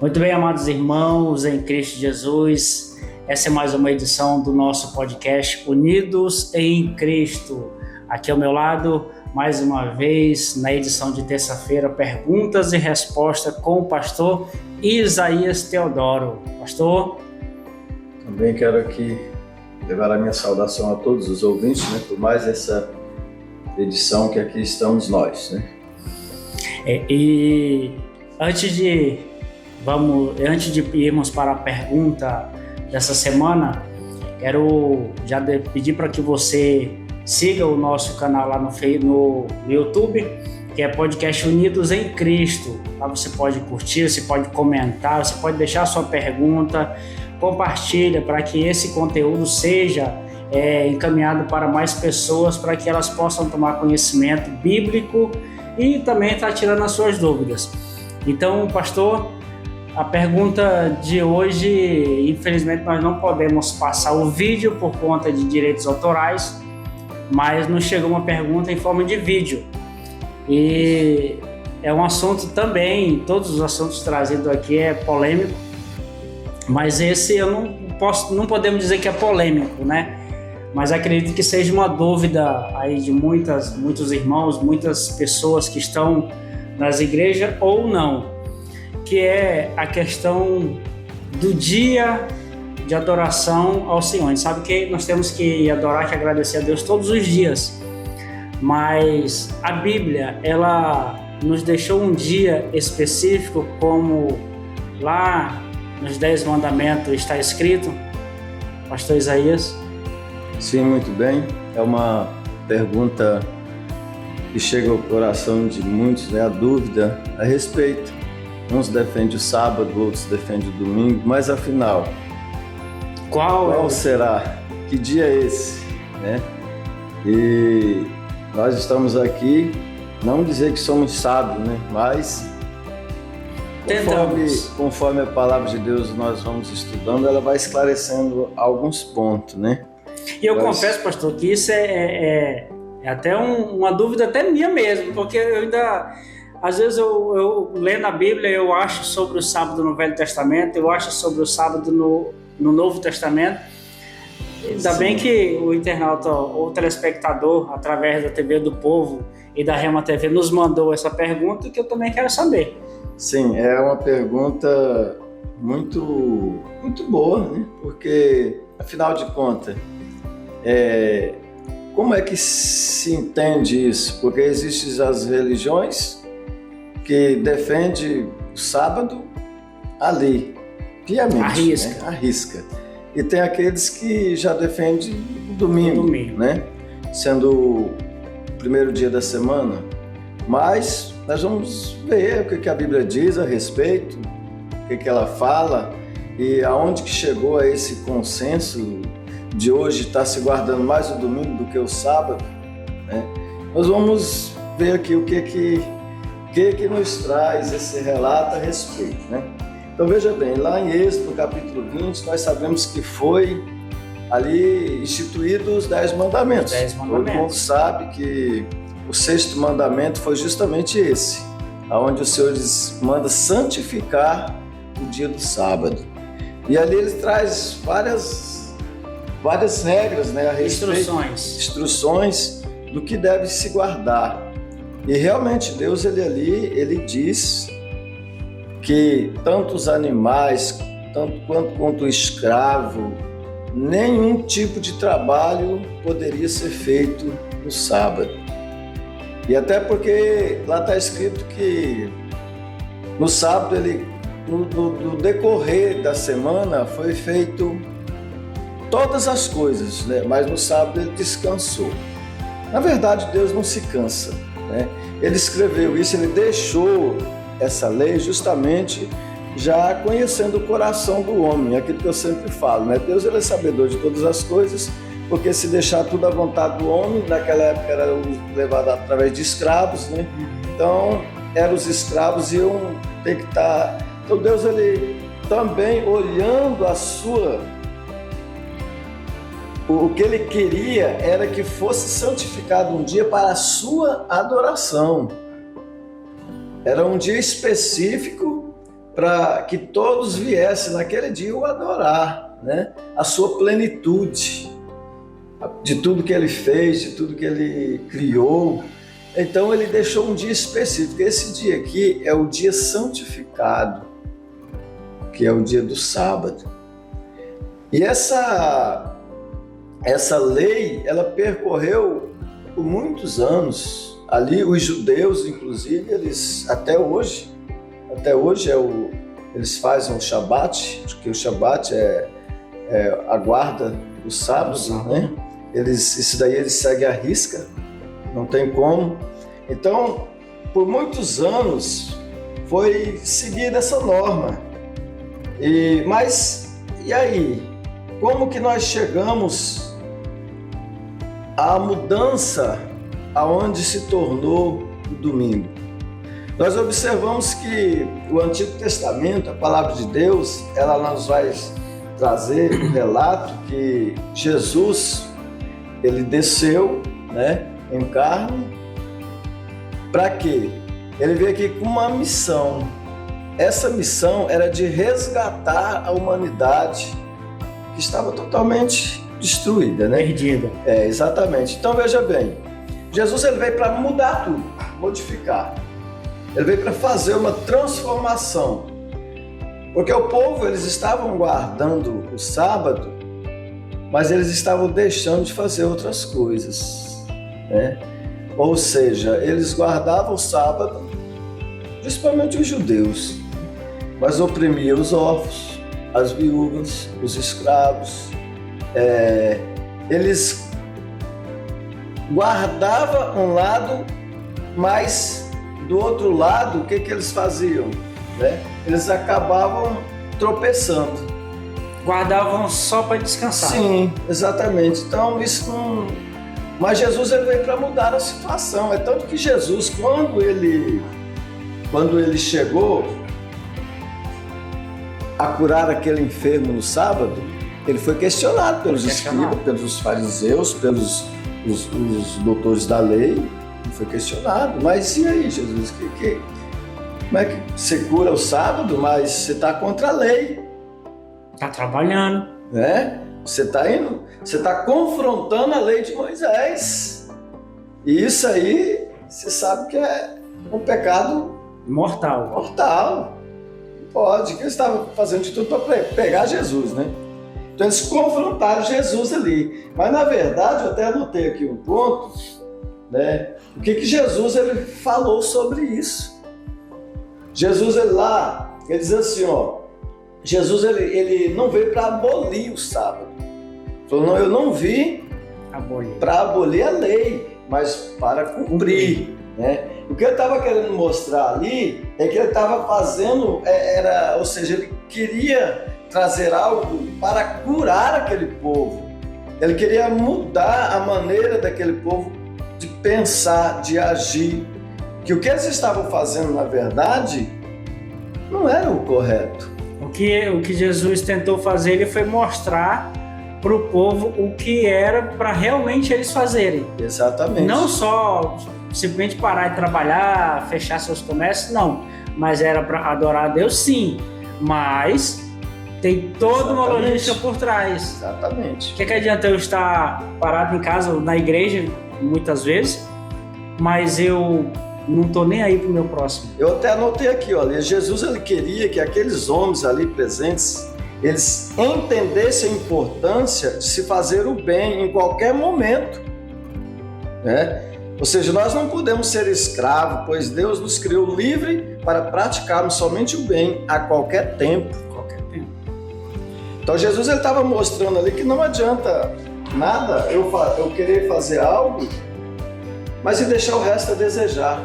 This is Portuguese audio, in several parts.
Muito bem, amados irmãos em Cristo Jesus, essa é mais uma edição do nosso podcast Unidos em Cristo. Aqui ao meu lado, mais uma vez, na edição de terça-feira, perguntas e respostas com o pastor Isaías Teodoro. Pastor? Também quero aqui levar a minha saudação a todos os ouvintes, por mais essa edição que aqui estamos nós. E antes de irmos para a pergunta dessa semana, quero já pedir para que você siga o nosso canal lá no YouTube, que é Podcast Unidos em Cristo. Lá você pode curtir, você pode comentar, você pode deixar a sua pergunta, compartilha para que esse conteúdo seja encaminhado para mais pessoas, para que elas possam tomar conhecimento bíblico e também estar tirando as suas dúvidas. Então, pastor, a pergunta de hoje, infelizmente nós não podemos passar o vídeo por conta de direitos autorais, mas nos chegou uma pergunta em forma de vídeo. E é um assunto também, todos os assuntos trazidos aqui é polêmico, mas esse não podemos dizer que é polêmico, Mas acredito que seja uma dúvida aí de muitos irmãos, muitas pessoas que estão nas igrejas ou não, que é a questão do dia de adoração ao Senhor. A gente sabe que nós temos que adorar, que agradecer a Deus todos os dias, mas a Bíblia, ela nos deixou um dia específico, como lá nos 10 mandamentos está escrito, pastor Isaías? Sim, muito bem. É uma pergunta que chega ao coração de muitos, a dúvida a respeito. Uns defendem o sábado, outros defendem o domingo, mas afinal, qual será? Que dia é esse? E nós estamos aqui, não dizer que somos sábios, mas conforme a palavra de Deus nós vamos estudando, ela vai esclarecendo alguns pontos, E eu confesso, pastor, que isso é até uma dúvida até minha mesmo, porque eu ainda, às vezes eu lendo a Bíblia, eu acho sobre o sábado no Velho Testamento, eu acho sobre o sábado no Novo Testamento. Ainda bem que o internauta ou o telespectador, através da TV do Povo e da Rema TV, nos mandou essa pergunta, que eu também quero saber. Sim, é uma pergunta muito, muito boa, porque, afinal de contas, como é que se entende isso? Porque existem as religiões que defendem o sábado ali, piamente, arrisca. E tem aqueles que já defendem o domingo, sendo o primeiro dia da semana. Mas nós vamos ver o que a Bíblia diz a respeito, o que ela fala e aonde que chegou a esse consenso de hoje estar se guardando mais o domingo do que o sábado. Nós vamos ver aqui o que nos traz esse relato a respeito. Então veja bem, lá em Êxodo capítulo 20, nós sabemos que foi ali instituído os 10 mandamentos. Todo mundo sabe que o 6º mandamento foi justamente esse, onde o Senhor manda santificar o dia do sábado. E ali ele traz várias regras, a respeito, instruções do que deve se guardar. E realmente Deus ele diz que tanto os animais, tanto quanto o escravo, nenhum tipo de trabalho poderia ser feito no sábado. E até porque lá está escrito que no sábado, no decorrer da semana, foi feito todas as coisas, mas no sábado ele descansou. Na verdade, Deus não se cansa. Ele escreveu isso, ele deixou essa lei justamente já conhecendo o coração do homem, aquilo que eu sempre falo, Deus ele é sabedor de todas as coisas, porque se deixar tudo à vontade do homem, naquela época era levado através de escravos, Então, eram os escravos iam ter que estar... Então Deus ele também olhando o que ele queria era que fosse santificado um dia para a sua adoração. Era um dia específico para que todos viessem naquele dia o adorar, né? A sua plenitude, de tudo que ele fez, de tudo que ele criou. Então ele deixou um dia específico. Esse dia aqui é o dia santificado, que é o dia do sábado. E essa lei, ela percorreu por muitos anos. Ali os judeus, inclusive, eles até hoje eles fazem o Shabat, porque o Shabat é a guarda do sábado, né? Isso daí eles seguem à risca, não tem como. Então, por muitos anos foi seguida essa norma. Mas e aí? Como que nós chegamos à mudança aonde se tornou o domingo? Nós observamos que o Antigo Testamento, a Palavra de Deus, ela nos vai trazer o relato que Jesus, ele desceu, né, em carne. Para quê? Ele veio aqui com uma missão. Essa missão era de resgatar a humanidade que estava totalmente destruída, né? Perdida. Exatamente. Então veja bem, Jesus ele veio para mudar tudo, modificar. Ele veio para fazer uma transformação. Porque o povo, eles estavam guardando o sábado, mas eles estavam deixando de fazer outras coisas, né? Ou seja, eles guardavam o sábado, principalmente os judeus, mas oprimiam os órfãos, as viúvas, os escravos. Eles guardavam um lado, mas do outro lado, o que eles faziam? Né? Eles acabavam tropeçando. Guardavam só para descansar. Sim, exatamente. Então isso não... Mas Jesus ele veio para mudar a situação. É tanto que Jesus, quando ele chegou a curar aquele enfermo no sábado, ele foi questionado pelos escribas, pelos fariseus, pelos os doutores da lei. Ele foi questionado. Mas e aí, Jesus? Como é que você cura o sábado, mas você está contra a lei? Está trabalhando. Né? Você está confrontando a lei de Moisés. E isso aí, você sabe que é um pecado mortal. Não pode. Que eles estavam fazendo de tudo para pegar Jesus, né? Então eles confrontaram Jesus ali. Mas na verdade, eu até anotei aqui um ponto, né? O que Jesus ele falou sobre isso? Jesus ele diz assim, ó. Jesus ele não veio para abolir o sábado. Ele falou, não, eu não vim para abolir a lei, mas para cumprir. Né? O que ele estava querendo mostrar ali é que ele estava fazendo, ou seja, ele queria trazer algo para curar aquele povo. Ele queria mudar a maneira daquele povo de pensar, de agir. Que o que eles estavam fazendo, na verdade, não era o correto. O que Jesus tentou fazer, ele foi mostrar para o povo o que era para realmente eles fazerem. Exatamente. Não só simplesmente parar de trabalhar, fechar seus comércios, não. Mas era para adorar a Deus, sim. Mas tem toda uma logística por trás. Exatamente. O que adianta eu estar parado em casa, na igreja, muitas vezes, mas eu não estou nem aí para o meu próximo. Eu até anotei aqui, olha, Jesus ele queria que aqueles homens ali presentes, eles entendessem a importância de se fazer o bem em qualquer momento, né? Ou seja, nós não podemos ser escravos, pois Deus nos criou livre para praticarmos somente o bem a qualquer tempo. Então Jesus ele estava mostrando ali que não adianta nada eu querer fazer algo, mas e deixar o resto a desejar.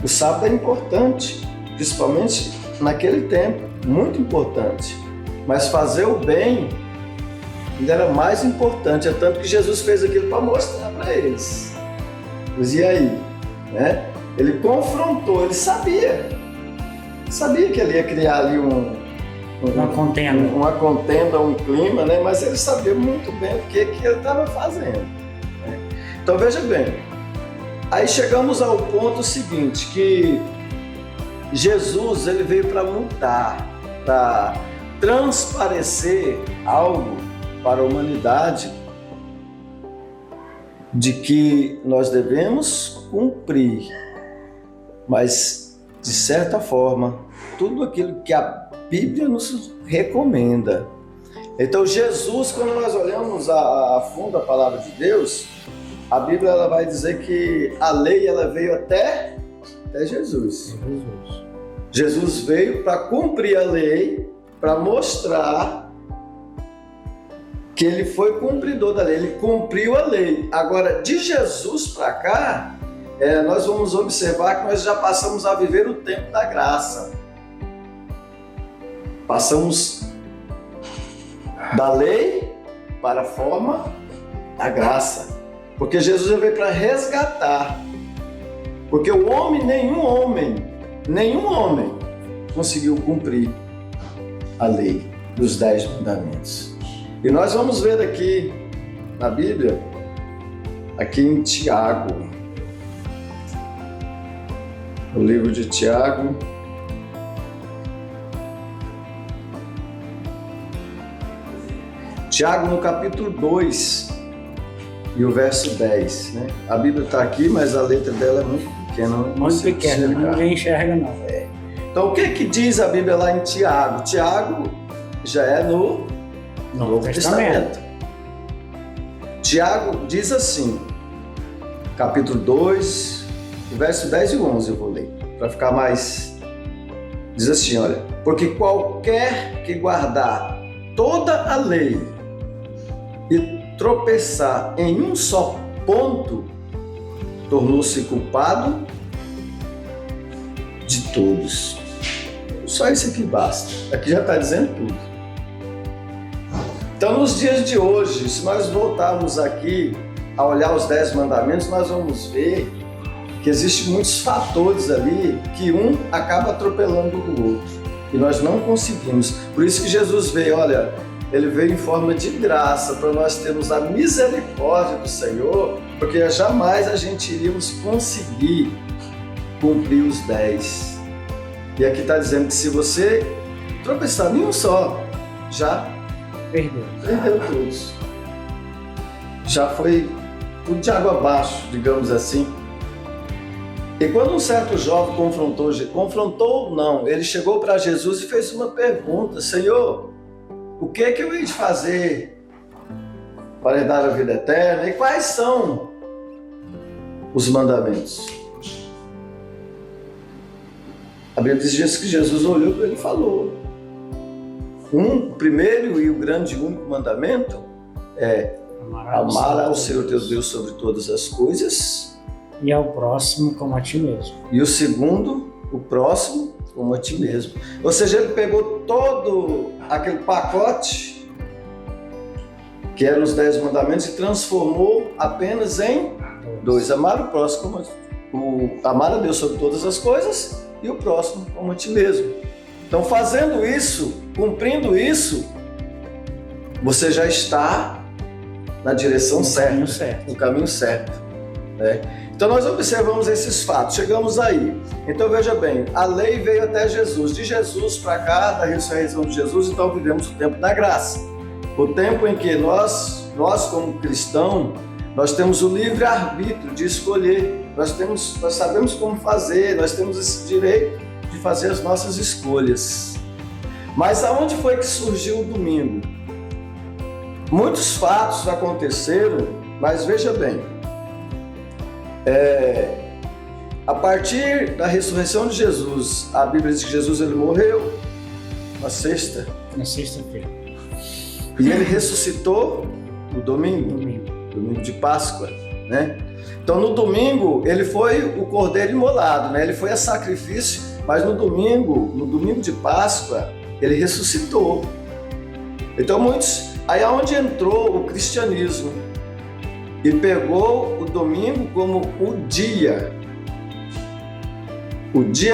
O sábado é importante, principalmente naquele tempo, muito importante. Mas fazer o bem ainda era mais importante, é tanto que Jesus fez aquilo para mostrar para eles. Mas e aí? Né? Ele confrontou, ele sabia que ele ia criar ali uma contenda, um clima, né? Mas ele sabia muito bem o que ele estava fazendo. Né? Então veja bem, aí chegamos ao ponto seguinte, que Jesus ele veio para mudar, para transparecer algo para a humanidade de que nós devemos cumprir, mas de certa forma tudo aquilo que a Bíblia nos recomenda. Então Jesus, quando nós olhamos a fundo a palavra de Deus, a Bíblia ela vai dizer que a lei ela veio até Jesus. Jesus veio para cumprir a lei, para mostrar que ele foi cumpridor da lei, ele cumpriu a lei. Agora, de Jesus para cá, nós vamos observar que nós já passamos a viver o tempo da graça. Passamos da lei para a forma da graça. Porque Jesus veio para resgatar. Porque nenhum homem conseguiu cumprir a lei dos 10 mandamentos. E nós vamos ver aqui na Bíblia, aqui em Tiago, o livro de Tiago, no capítulo 2 e o verso 10, né? A Bíblia está aqui, mas a letra dela é muito pequena. Muito pequena, ninguém enxerga não. Então o que diz a Bíblia lá em Tiago? Tiago já é no Novo Testamento. Tiago diz assim, capítulo 2, o verso 10 e 11 eu vou ler, para ficar mais... Diz assim, olha, porque qualquer que guardar toda a lei e tropeçar em um só ponto, tornou-se culpado de todos. Só isso aqui basta. Aqui já está dizendo tudo. Então, nos dias de hoje, se nós voltarmos aqui a olhar os 10 mandamentos, nós vamos ver que existem muitos fatores ali que um acaba atropelando o outro. E nós não conseguimos. Por isso que Jesus veio, olha, ele veio em forma de graça para nós termos a misericórdia do Senhor, porque jamais a gente iríamos conseguir cumprir os 10. E aqui está dizendo que se você tropeçar em um só, já perdeu todos. Já foi tudo de água abaixo, digamos assim. E quando um certo jovem confrontou não, ele chegou para Jesus e fez uma pergunta: Senhor, o que eu hei de fazer para herdar a vida eterna? E quais são os mandamentos? A Bíblia diz que Jesus olhou para ele e falou: o primeiro e o grande e único mandamento é amar ao Senhor teu Deus sobre todas as coisas e ao próximo como a ti mesmo. E o segundo, o próximo como a ti mesmo. Ou seja, ele pegou todo aquele pacote que eram os 10 mandamentos e transformou apenas em 2. Amar o próximo amar a Deus sobre todas as coisas e o próximo como a ti mesmo. Então, fazendo isso, cumprindo isso, você já está na direção certa, no caminho certo, né? Então nós observamos esses fatos, chegamos aí. Então veja bem, a lei veio até Jesus, de Jesus para cá, da ressurreição de Jesus, então vivemos o tempo da graça. O tempo em que nós como cristãos, nós temos o livre-arbítrio de escolher, nós sabemos como fazer, nós temos esse direito de fazer as nossas escolhas. Mas aonde foi que surgiu o domingo? Muitos fatos aconteceram, mas veja bem, a partir da ressurreição de Jesus, a Bíblia diz que Jesus ele morreu na sexta-feira. E ele ressuscitou no domingo de Páscoa, né? Então no domingo ele foi o cordeiro imolado, né? Ele foi a sacrifício, mas no domingo de Páscoa, ele ressuscitou. Então aí é onde entrou o cristianismo e pegou o domingo como o dia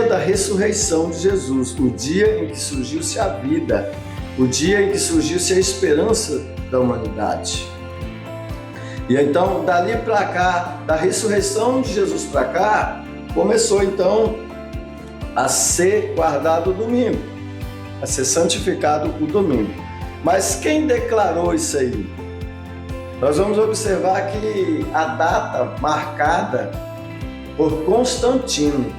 da ressurreição de Jesus, o dia em que surgiu-se a vida, o dia em que surgiu-se a esperança da humanidade. E então, dali para cá, da ressurreição de Jesus para cá, começou então a ser guardado o domingo, a ser santificado o domingo. Mas quem declarou isso aí? Nós vamos observar que a data marcada por Constantino,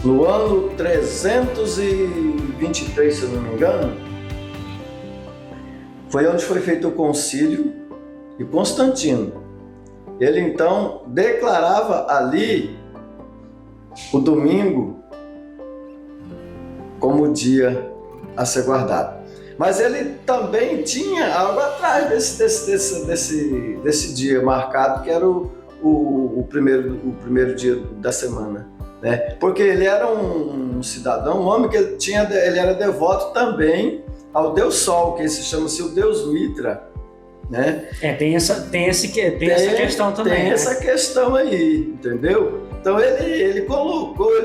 no ano 323, se eu não me engano, foi onde foi feito o concílio de Constantino. Ele então declarava ali o domingo como dia a ser guardado. Mas ele também tinha algo atrás desse dia marcado, que era o primeiro dia da semana, né? Porque ele era um cidadão, um homem que ele era devoto também ao Deus Sol, que se chama-se o Deus Mitra, né? Tem essa questão também. Tem essa questão aí, entendeu? Então ele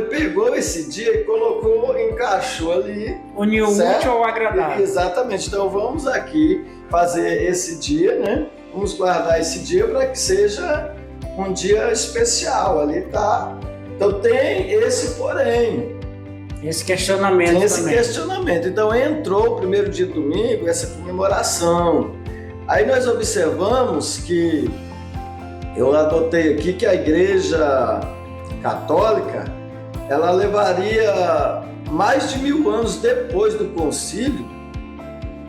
pegou esse dia e colocou, encaixou ali. Uniu o útil ao agradável. Exatamente. Então vamos aqui fazer esse dia, né? Vamos guardar esse dia para que seja um dia especial. Ali tá. Então tem esse porém. Esse questionamento também. Esse questionamento. Então entrou o primeiro dia domingo, essa comemoração. Aí nós observamos que eu adotei aqui que a Igreja Católica, ela levaria mais de 1000 anos depois do concílio,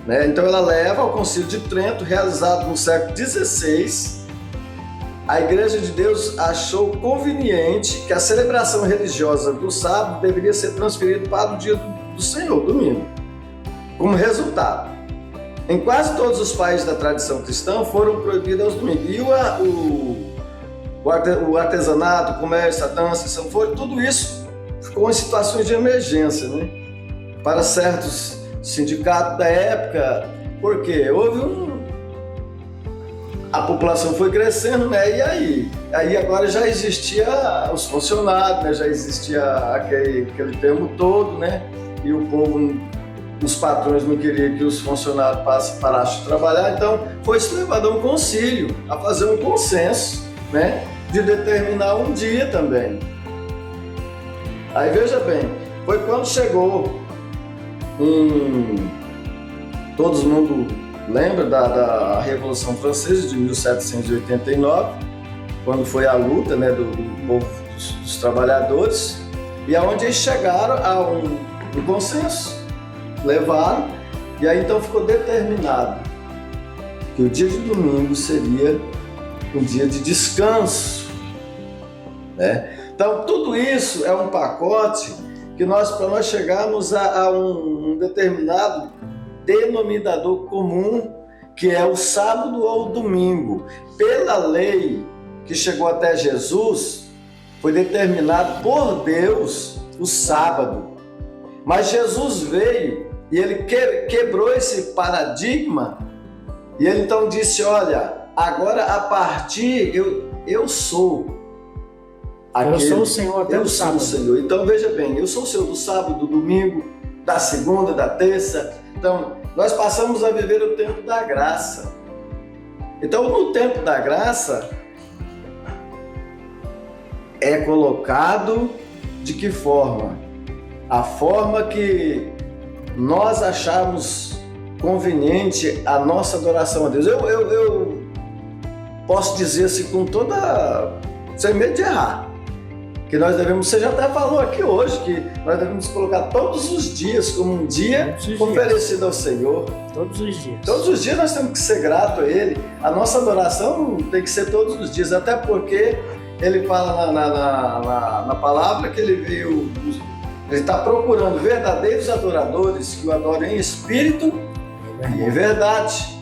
né? Então ela leva ao Concílio de Trento, realizado no século XVI. A Igreja de Deus achou conveniente que a celebração religiosa do sábado deveria ser transferida para o dia do Senhor, domingo. Como resultado, em quase todos os países da tradição cristã foram proibidos aos domingos. E o artesanato, o comércio, a dança, tudo isso ficou em situações de emergência, né? Para certos sindicatos da época, porque a população foi crescendo, né? E aí agora já existia os funcionários, né? Já existia aquele termo todo, né? E o povo, os patrões não queriam que os funcionários parassem de trabalhar, então foi-se levado a um concílio, a fazer um consenso, né? De determinar um dia também. Aí veja bem, foi quando chegou todo mundo lembra da Revolução Francesa de 1789, quando foi a luta, né, do povo, dos trabalhadores, e aonde eles chegaram a um consenso, levaram, e aí então ficou determinado que o dia de domingo seria um dia de descanso, né? Então tudo isso é um pacote que para nós chegarmos a um determinado denominador comum, que é o sábado ou o domingo. Pela lei que chegou até Jesus, foi determinado por Deus o sábado. Mas Jesus veio e ele quebrou esse paradigma, e ele então disse: olha, agora a partir eu sou aquele, eu sou o Senhor até o sábado. Eu sou o Senhor. Então veja bem, eu sou o Senhor do sábado, do domingo, da segunda, da terça. Então nós passamos a viver o tempo da graça. Então no tempo da graça é colocado de que forma? A forma que nós acharmos conveniente a nossa adoração a Deus. Eu posso dizer assim sem medo de errar, que nós devemos, você já até falou aqui hoje, que nós devemos colocar todos os dias como um dia oferecido ao Senhor. Todos os dias. Todos os dias nós temos que ser gratos a Ele. A nossa adoração tem que ser todos os dias, até porque Ele fala na palavra que Ele está procurando verdadeiros adoradores que o adorem em espírito e em verdade.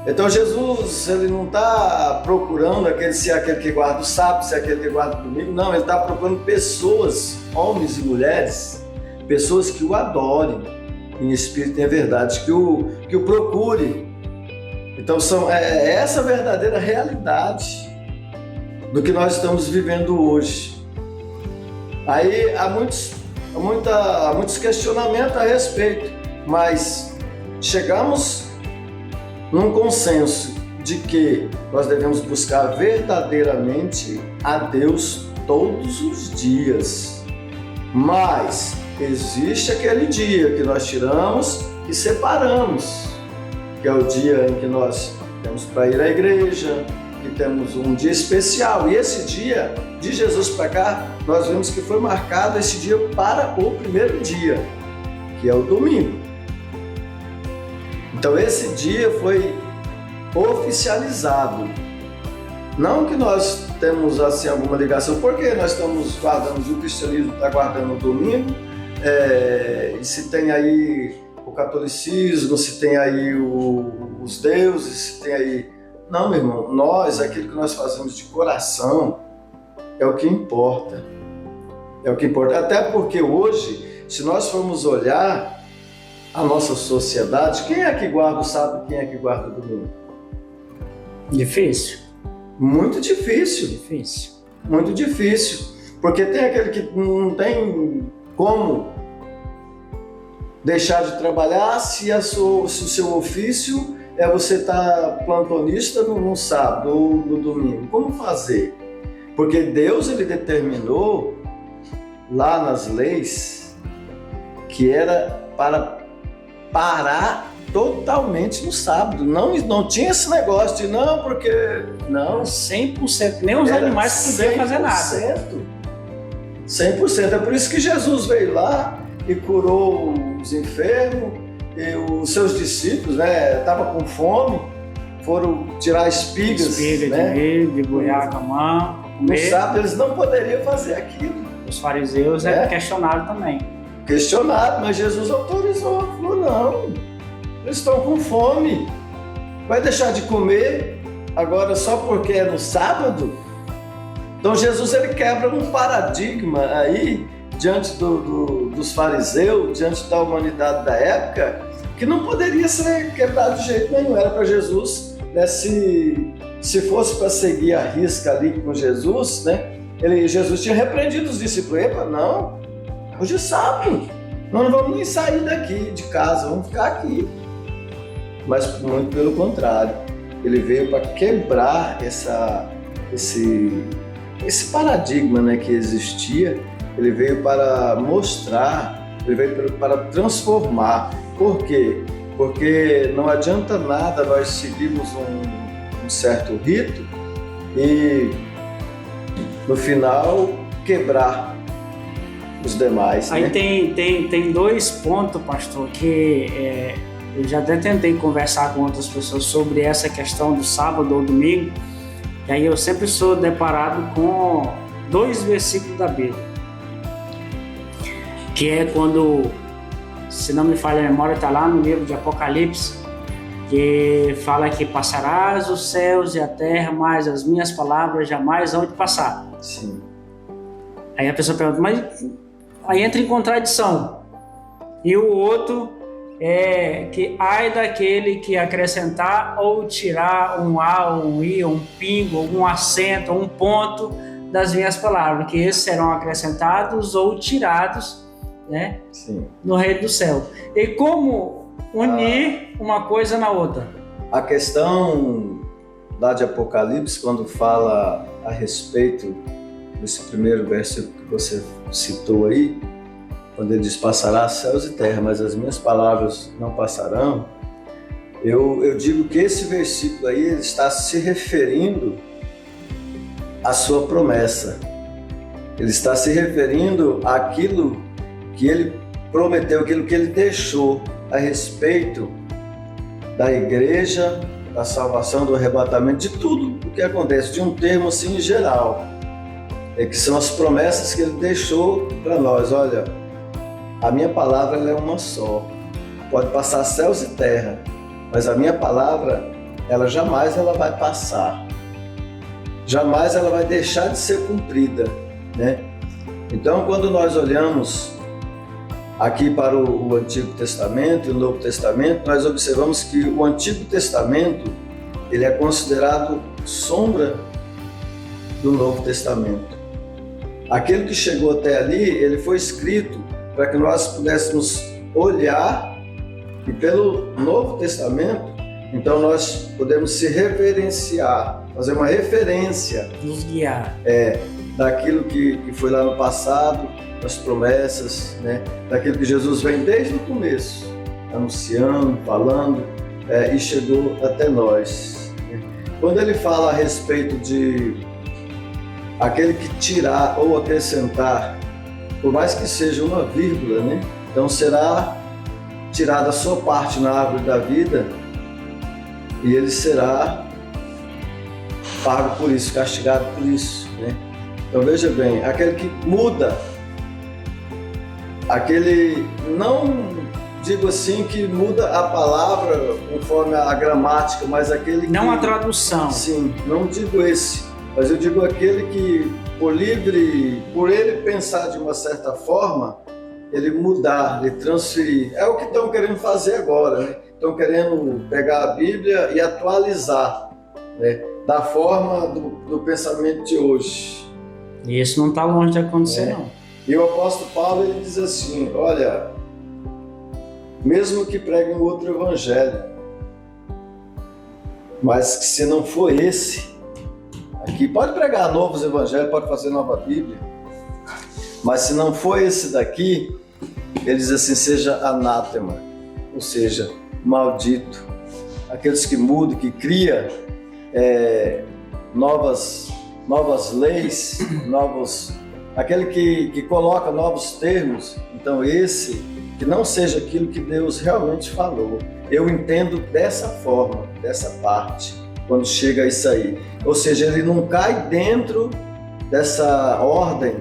Então Jesus, ele não está procurando se é aquele que guarda o sábado, se é aquele que guarda o domingo, não, ele está procurando pessoas, homens e mulheres, pessoas que o adorem em espírito e em verdade, que o procure. Então é essa verdadeira realidade do que nós estamos vivendo hoje. Aí há muitos questionamentos a respeito, mas chegamos num consenso de que nós devemos buscar verdadeiramente a Deus todos os dias, Mas existe aquele dia que nós tiramos e separamos, que é o dia em que nós temos para ir à igreja, que temos um dia especial. E esse dia, de Jesus para cá, nós vemos que foi marcado esse dia para o primeiro dia, que é o domingo. Então esse dia foi oficializado. Não que nós temos assim alguma ligação, porque nós estamos guardando, o cristianismo está guardando o domingo, e se tem aí o catolicismo, se tem aí os deuses, se tem aí... Não, meu irmão, nós, aquilo que nós fazemos de coração, é o que importa. É o que importa. Até porque hoje, se nós formos olhar a nossa sociedade, quem é que guarda o sábado e quem é que guarda o domingo? Difícil. Muito difícil. Difícil. Muito difícil. Porque tem aquele que não tem como deixar de trabalhar se o seu ofício é você estar plantonista no sábado ou no domingo. Como fazer? Porque Deus, ele determinou lá nas leis que era para parar totalmente no sábado. Não tinha esse negócio de não, porque... Não. 100%. Nem os animais podiam fazer nada. 100%. É por isso que Jesus veio lá e curou os enfermos, e os seus discípulos, né, estavam com fome, foram tirar espigas, né, de goiar com a mão, no sábado eles não poderiam fazer aquilo. Os fariseus questionaram também. Questionaram, mas Jesus autorizou, falou não, eles estão com fome, vai deixar de comer agora só porque é no sábado? Então Jesus, ele quebra um paradigma aí diante dos fariseus, diante da humanidade da época, que não poderia ser quebrado de jeito nenhum. Era para Jesus, né, se fosse para seguir a risca ali com Jesus, né, Jesus tinha repreendido os discípulos. Epa, não, hoje é sábado, nós não vamos nem sair daqui de casa, vamos ficar aqui. Mas muito pelo contrário, ele veio para quebrar esse paradigma, né, que existia. Ele veio para mostrar, ele veio para transformar. Por quê? Porque não adianta nada nós seguirmos um certo rito e, no final, quebrar os demais. Aí, né? tem dois pontos, pastor, que eu já até tentei conversar com outras pessoas sobre essa questão do sábado ou domingo, e aí eu sempre sou deparado com 2 versículos da Bíblia. Que é quando, se não me falha a memória, está lá no livro de Apocalipse, que fala que passarás os céus e a terra, mas as minhas palavras jamais hão de passar. Sim. Aí a pessoa pergunta, mas aí entra em contradição. E o outro é que ai daquele que acrescentar ou tirar um A, um I, um pingo, um acento, um ponto das minhas palavras, que esses serão acrescentados ou tirados, né? Sim. No reino do céu. E como unir uma coisa na outra? A questão lá de Apocalipse, quando fala a respeito desse primeiro versículo que você citou aí, quando ele diz, passará céus e terra, mas as minhas palavras não passarão, eu digo que esse versículo aí ele está se referindo à sua promessa. Ele está se referindo àquilo que ele prometeu, aquilo que ele deixou a respeito da igreja, da salvação, do arrebatamento, de tudo o que acontece, de um termo assim em geral, que são as promessas que ele deixou para nós. Olha, a minha palavra ela é uma só, pode passar céus e terra, mas a minha palavra, ela jamais vai passar, jamais ela vai deixar de ser cumprida, né? Então, quando nós olhamos aqui para o Antigo Testamento e o Novo Testamento, nós observamos que o Antigo Testamento ele é considerado sombra do Novo Testamento. Aquele que chegou até ali, ele foi escrito para que nós pudéssemos olhar, e pelo Novo Testamento, então nós podemos se referenciar, fazer uma referência. Nos guiar. daquilo que foi lá no passado, das promessas, né? Daquilo que Jesus vem desde o começo, anunciando, falando, e chegou até nós. Quando ele fala a respeito de aquele que tirar ou acrescentar, por mais que seja uma vírgula, né? Então será tirada a sua parte na árvore da vida e ele será pago por isso, castigado por isso, né? Então veja bem, aquele que muda, aquele, não digo assim que muda a palavra conforme a gramática, mas aquele não que, a tradução. Sim, não digo esse, mas eu digo aquele que por ele pensar de uma certa forma, ele mudar, ele transferir. É o que estão querendo fazer agora, né? Estão querendo pegar a Bíblia e atualizar, né? Da forma do pensamento de hoje. E isso não está longe de acontecer, não. E o apóstolo Paulo, ele diz assim, olha, mesmo que pregue um outro evangelho, mas que se não for esse, aqui pode pregar novos evangelhos, pode fazer nova Bíblia, mas se não for esse daqui, ele diz assim, seja anátema, ou seja, maldito. Aqueles que mudam, que cria novas leis, aquele que coloca novos termos, então esse, que não seja aquilo que Deus realmente falou. Eu entendo dessa forma, dessa parte, quando chega a isso aí. Ou seja, ele não cai dentro dessa ordem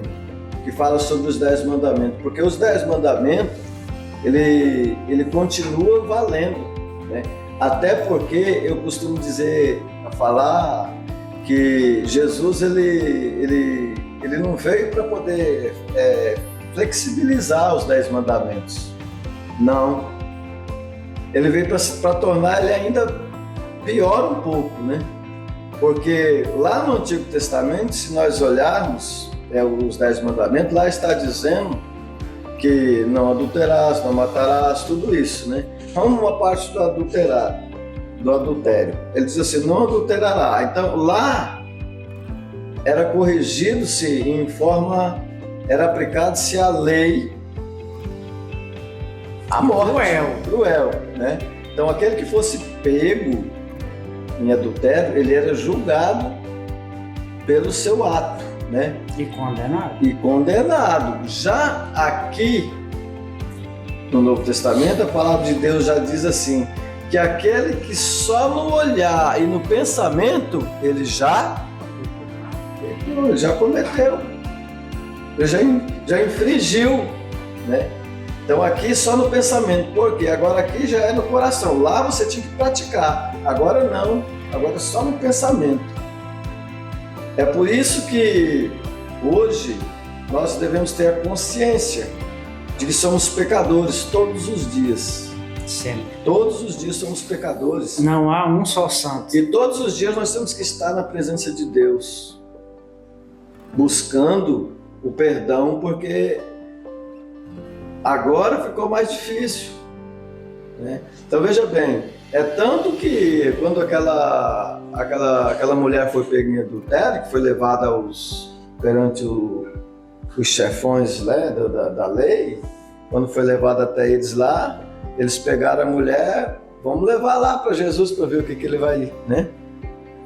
que fala sobre os 10 mandamentos, porque os 10 mandamentos, ele continua valendo, né? Até porque eu costumo falar que Jesus, ele não veio para poder flexibilizar os 10 mandamentos, não. Ele veio para tornar ele ainda pior um pouco, né? Porque lá no Antigo Testamento, se nós olharmos os 10 mandamentos, lá está dizendo que não adulterarás, não matarás, tudo isso, né? Vamos numa parte do adultério. Ele diz assim, não adulterará. Então lá era corrigido-se em forma, era aplicado-se a lei, a morte. Cruel, né? Então aquele que fosse pego em adultério, ele era julgado pelo seu ato, né? E condenado. Já aqui no Novo Testamento, a palavra de Deus já diz assim, que aquele que só no olhar e no pensamento, ele já cometeu, ele já infringiu, né? Então aqui só no pensamento, porque agora aqui já é no coração, lá você tinha que praticar, agora não, agora é só no pensamento. É por isso que hoje nós devemos ter a consciência de que somos pecadores todos os dias. Sempre. Todos os dias somos pecadores. Não há um só santo. E todos os dias nós temos que estar na presença de Deus, buscando o perdão, porque agora ficou mais difícil, né? Então veja bem, é tanto que quando aquela mulher foi pega em adultério, que foi levada perante os chefões, né, da lei, quando foi levada até eles lá, eles pegaram a mulher, vamos levar lá para Jesus para ver o que ele vai, né?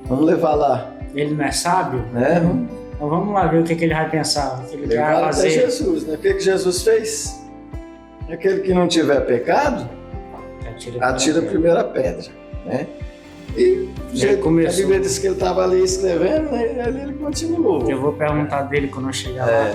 Vamos levar lá. Ele não é sábio? Né? Então vamos lá ver o que ele vai pensar, o que ele vai fazer. Até Jesus, né? O que Jesus fez? Aquele que não tiver pecado, atira a primeira pedra, né? E a Bíblia diz que ele estava ali escrevendo, né? Ali ele continuou. Eu vou perguntar dele quando eu chegar lá.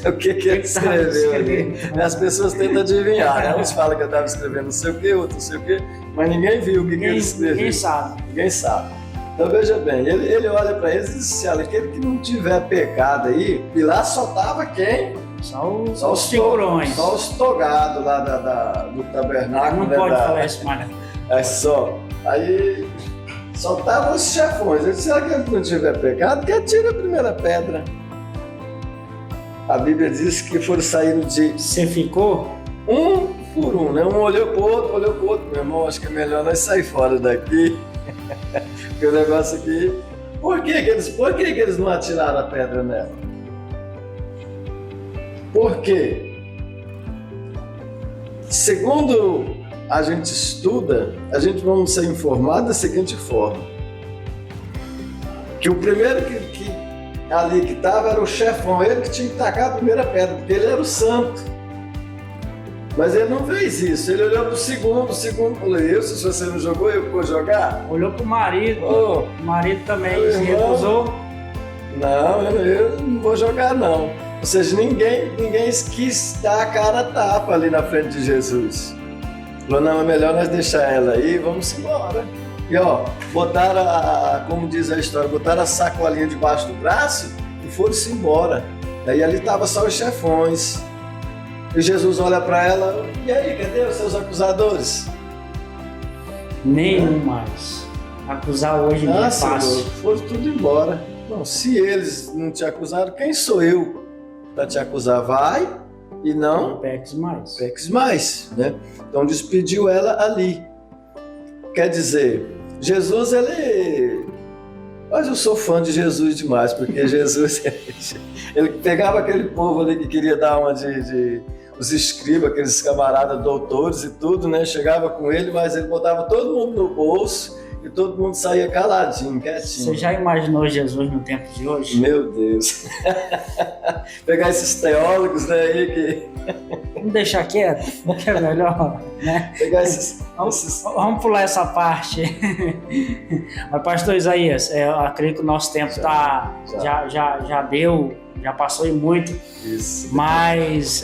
O que ele escreveu ali? As pessoas tentam adivinhar, né? Uns falam que eu estava escrevendo não sei o quê, outros não sei o quê, mas ninguém viu o que ele escreveu. Ninguém sabe. Então veja bem, ele olha para eles e diz assim, olha, aquele que não tiver pecado aí, e lá só estava quem? Só os figurões. Só os togados lá do tabernáculo. Não pode falar isso, Mário. É só. Aí só estavam os chefões. Ele disse, se aquele que não tiver pecado, que atire a primeira pedra. A Bíblia diz que foram saindo de... Você ficou? Um por um, né? Um olhou pro outro. Meu irmão, acho que é melhor nós sair fora daqui. Porque o negócio aqui... Por que eles não atiraram a pedra nela? Por quê? Segundo a gente estuda, a gente vamos ser informado da seguinte forma: que o primeiro que ali que estava era o chefão, ele que tinha que tacar a primeira pedra, porque ele era o santo. Mas ele não fez isso, ele olhou para o segundo falou: se você não jogou, eu vou jogar? Olhou para o marido, o marido também se recusou. Não, eu não vou jogar não. Ou seja, ninguém quis dar a cara a tapa ali na frente de Jesus. Falou: não, é melhor nós deixar ela aí, vamos embora. E ó, botaram, como diz a história, botaram a sacolinha debaixo do braço e foram-se embora. Daí ali estavam só os chefões. E Jesus olha para ela: e aí, cadê os seus acusadores? Nenhum mais. Acusar hoje não é fácil. Senhor, foram tudo embora. Bom, se eles não te acusaram, quem sou eu para te acusar? Vai e não peques mais. Peques mais, né? Então despediu ela ali. Quer dizer, Jesus, mas eu sou fã de Jesus demais, porque Jesus, ele pegava aquele povo ali que queria dar uma os escribas, aqueles camaradas doutores e tudo, né? Chegava com ele, mas ele botava todo mundo no bolso e todo mundo saía caladinho, quietinho. Você já imaginou Jesus no tempo de hoje? Meu Deus! Pegar esses teólogos, né, aí que... Vamos deixar quieto, que é melhor, né? Pegar esses... Vamos pular essa parte. Mas, pastor Isaías, eu acredito que o nosso tempo já passou e muito. Isso. Mas,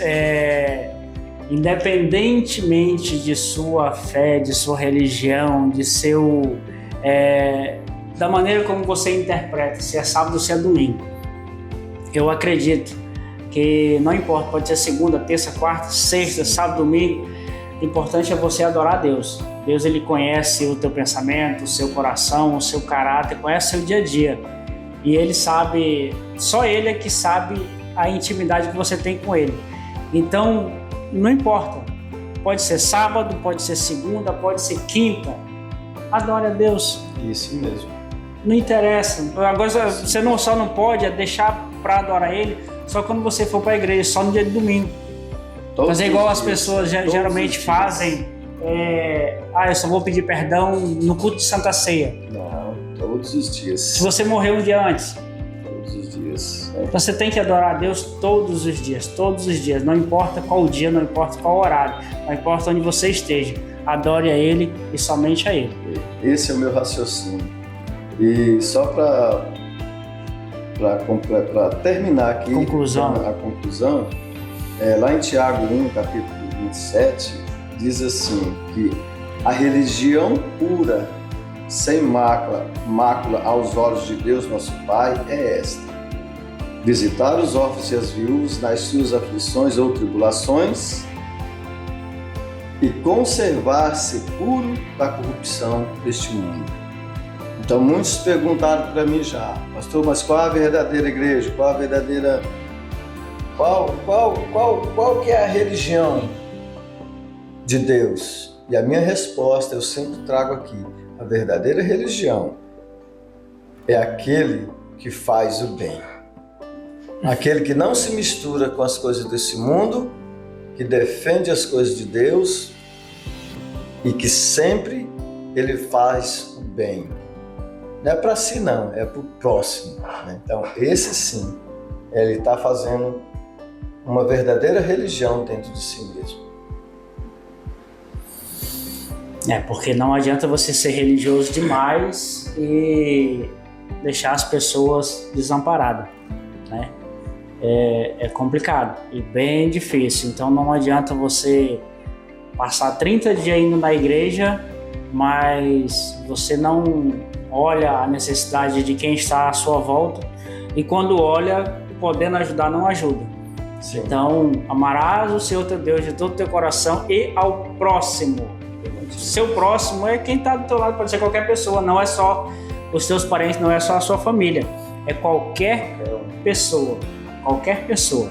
independentemente de sua fé, de sua religião, de da maneira como você interpreta, se é sábado ou se é domingo, eu acredito que não importa, pode ser segunda, terça, quarta, sexta, sábado, domingo, o importante é você adorar a Deus. Deus, ele conhece o teu pensamento, o seu coração, o seu caráter, conhece o seu dia a dia. E ele sabe, só ele é que sabe a intimidade que você tem com ele. Então, não importa, pode ser sábado, pode ser segunda, pode ser quinta, adore a Deus. Isso mesmo. Não interessa. Agora, você só não pode deixar para adorar ele só quando você for para a igreja, só no dia de domingo. Fazer igual as pessoas geralmente fazem. Eu só vou pedir perdão no culto de Santa Ceia. Não, todos os dias. Se você morreu um dia antes. Todos os dias. Você tem que adorar a Deus todos os dias. Não importa qual dia, não importa qual horário, não importa onde você esteja. Adore a Ele e somente a Ele. Esse é o meu raciocínio. E só para terminar aqui a conclusão, lá em Tiago 1, capítulo 27, diz assim, que a religião pura, sem mácula aos olhos de Deus nosso Pai, é esta: visitar os órfãos e as viúvas nas suas aflições ou tribulações e conservar-se puro da corrupção deste mundo. Então muitos perguntaram para mim já: pastor, mas qual a verdadeira igreja? Qual a verdadeira... Qual que é a religião de Deus? E a minha resposta eu sempre trago aqui: a verdadeira religião é aquele que faz o bem. Aquele que não se mistura com as coisas desse mundo, que defende as coisas de Deus e que sempre ele faz o bem. Não é para si não, é para o próximo, né? Então esse sim, ele está fazendo uma verdadeira religião dentro de si mesmo. Porque não adianta você ser religioso demais e deixar as pessoas desamparadas, né? É complicado e bem difícil. Então não adianta você passar 30 dias indo na igreja, mas você não olha a necessidade de quem está à sua volta, e quando olha, podendo ajudar, não ajuda. Sim. Então, amarás o Senhor teu Deus de todo o teu coração e ao próximo. Seu próximo é quem está do teu lado, pode ser qualquer pessoa, não é só os teus parentes, não é só a sua família, é qualquer pessoa. Qualquer pessoa.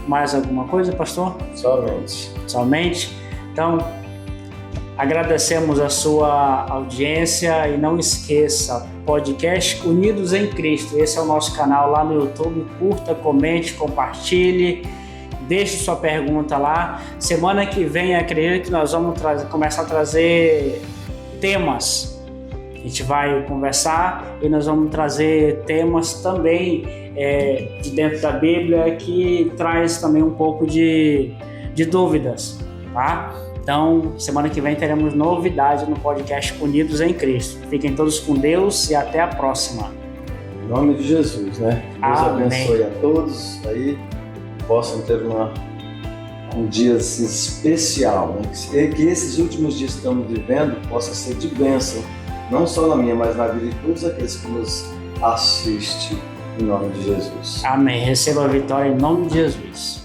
Mais alguma coisa, pastor? Somente? Então, agradecemos a sua audiência e não esqueça, podcast Unidos em Cristo. Esse é o nosso canal lá no YouTube. Curta, comente, compartilhe, deixe sua pergunta lá. Semana que vem, acredito que nós vamos começar a trazer temas. A gente vai conversar e nós vamos trazer temas também de dentro da Bíblia que traz também um pouco de dúvidas, tá? Então, semana que vem teremos novidade no podcast Unidos em Cristo. Fiquem todos com Deus e até a próxima. Em nome de Jesus, né? Deus Amém. abençoe a todos aí, possam ter um dia assim, especial, né? Que esses últimos dias que estamos vivendo possa ser de bênção, não só na minha, mas na vida de todos aqueles que nos assistem, em nome de Jesus. Amém. Receba a vitória em nome de Jesus.